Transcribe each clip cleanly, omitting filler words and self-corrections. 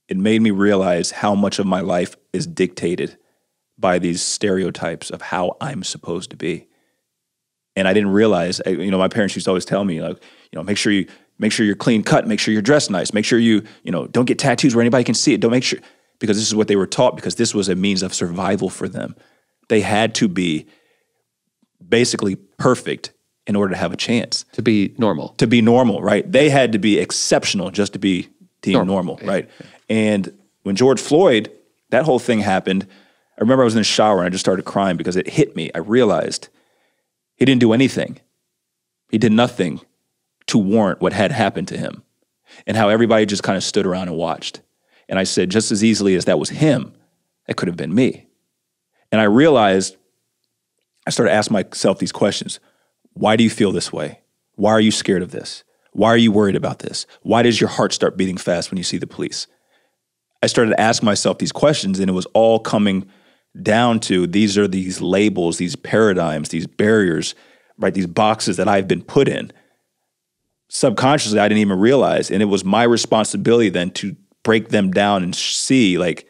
it made me realize how much of my life is dictated by these stereotypes of how I'm supposed to be. And I didn't realize, my parents used to always tell me, like, make sure you're clean cut, make sure you're dressed nice, make sure you don't get tattoos where anybody can see it. Don't make sure, because this is what they were taught, because this was a means of survival for them. They had to be basically perfect in order to have a chance. To be normal. To be normal, right? They had to be exceptional just to be deemed normal, right? Yeah. And when George Floyd, that whole thing happened, I remember I was in the shower and I just started crying because it hit me. I realized he didn't do anything. He did nothing to warrant what had happened to him, and how everybody just kind of stood around and watched. And I said, just as easily as that was him, it could have been me. And I realized, I started asking myself these questions. Why do you feel this way? Why are you scared of this? Why are you worried about this? Why does your heart start beating fast when you see the police? I started to ask myself these questions, and it was all coming down to these are these labels, these paradigms, these barriers, right? These boxes that I've been put in. Subconsciously, I didn't even realize. And it was my responsibility then to break them down and see, like,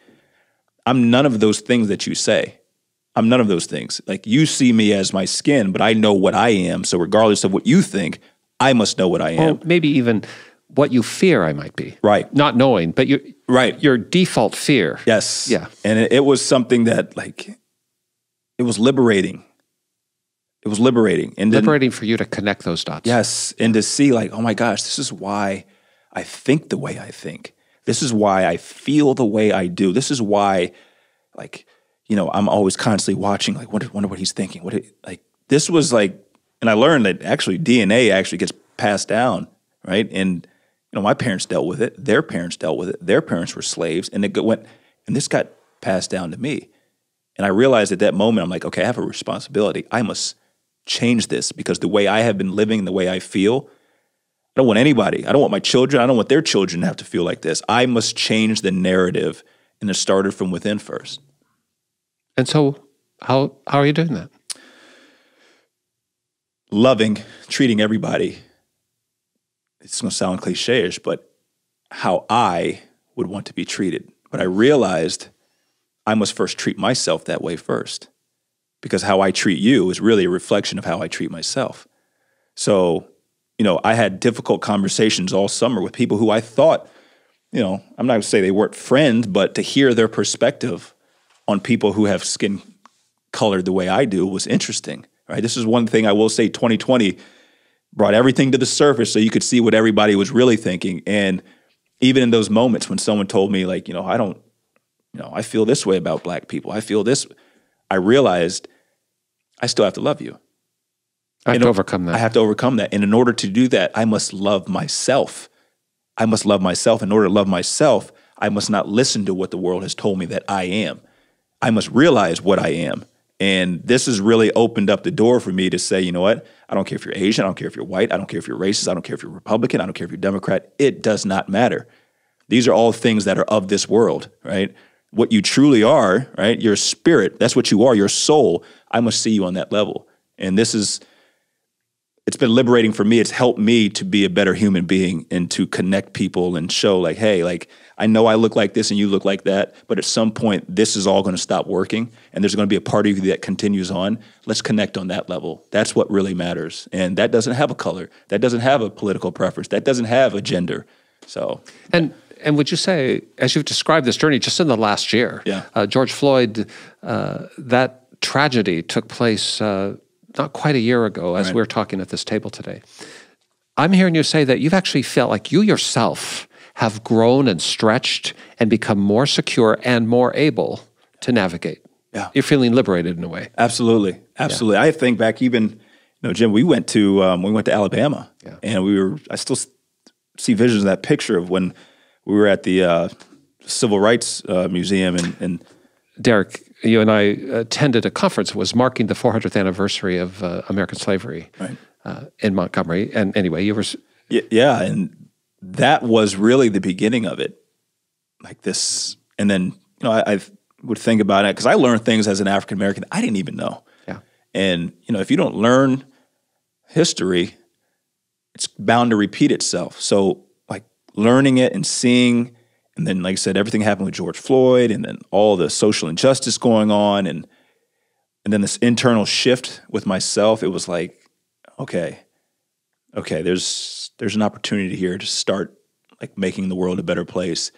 I'm none of those things that you say. I'm none of those things. Like, you see me as my skin, but I know what I am. So regardless of what you think, I must know what I am. Or maybe even what you fear I might be. Right. Not knowing, but your default fear. Yes. Yeah. And it was something that, like, it was liberating. It was liberating. And liberating for you to connect those dots. Yes. And to see, like, oh my gosh, this is why I think the way I think. This is why I feel the way I do. This is why, like, I'm always constantly watching, like, wonder what he's thinking. This was like, and I learned that actually DNA actually gets passed down, right? And, my parents dealt with it. Their parents dealt with it. Their parents were slaves. And this got passed down to me. And I realized at that moment, I'm like, okay, I have a responsibility. I must change this, because the way I have been living, the way I feel, I don't want anybody. I don't want my children. I don't want their children to have to feel like this. I must change the narrative, and it started from within first. And so how are you doing that? Loving, treating everybody. It's going to sound cliche-ish, but how I would want to be treated. But I realized I must first treat myself that way first, because how I treat you is really a reflection of how I treat myself. So, I had difficult conversations all summer with people who I thought, I'm not going to say they weren't friends, but to hear their perspective on people who have skin colored the way I do was interesting, right? This is one thing I will say, 2020 brought everything to the surface so you could see what everybody was really thinking. And even in those moments when someone told me, like, I feel this way about black people, I feel this, I realized I still have to love you. I have to overcome that. I have to overcome that. And in order to do that, I must love myself. I must love myself. In order to love myself, I must not listen to what the world has told me that I am. I must realize what I am. And this has really opened up the door for me to say, you know what? I don't care if you're Asian. I don't care if you're white. I don't care if you're racist. I don't care if you're Republican. I don't care if you're Democrat. It does not matter. These are all things that are of this world, right? What you truly are, right? Your spirit, that's what you are, your soul. I must see you on that level. And it's been liberating for me. It's helped me to be a better human being and to connect people and show, like, hey, like, I know I look like this and you look like that, but at some point, this is all going to stop working, and there's going to be a part of you that continues on. Let's connect on that level. That's what really matters. And that doesn't have a color. That doesn't have a political preference. That doesn't have a gender. So, And would you say, as you've described this journey just in the last year, George Floyd, that tragedy took place not quite a year ago, as we're talking at this table today. I'm hearing you say that you've actually felt like you yourself have grown and stretched and become more secure and more able to navigate. Yeah. You're feeling liberated in a way. Absolutely. Absolutely. Yeah. I think back even, Jim, we went to Alabama, and I still see visions of that picture of when we were at the Civil Rights Museum and Derek, you and I attended a conference that was marking the 400th anniversary of American slavery in Montgomery. And anyway, you were... Yeah, and that was really the beginning of it. Like this, and then, I would think about it, because I learned things as an African-American I didn't even know. Yeah. And, if you don't learn history, it's bound to repeat itself. So, like, learning it and seeing And then, like I said, everything happened with George Floyd, and then all the social injustice going on, and then this internal shift with myself. It was like, okay, there's an opportunity here to start like making the world a better place.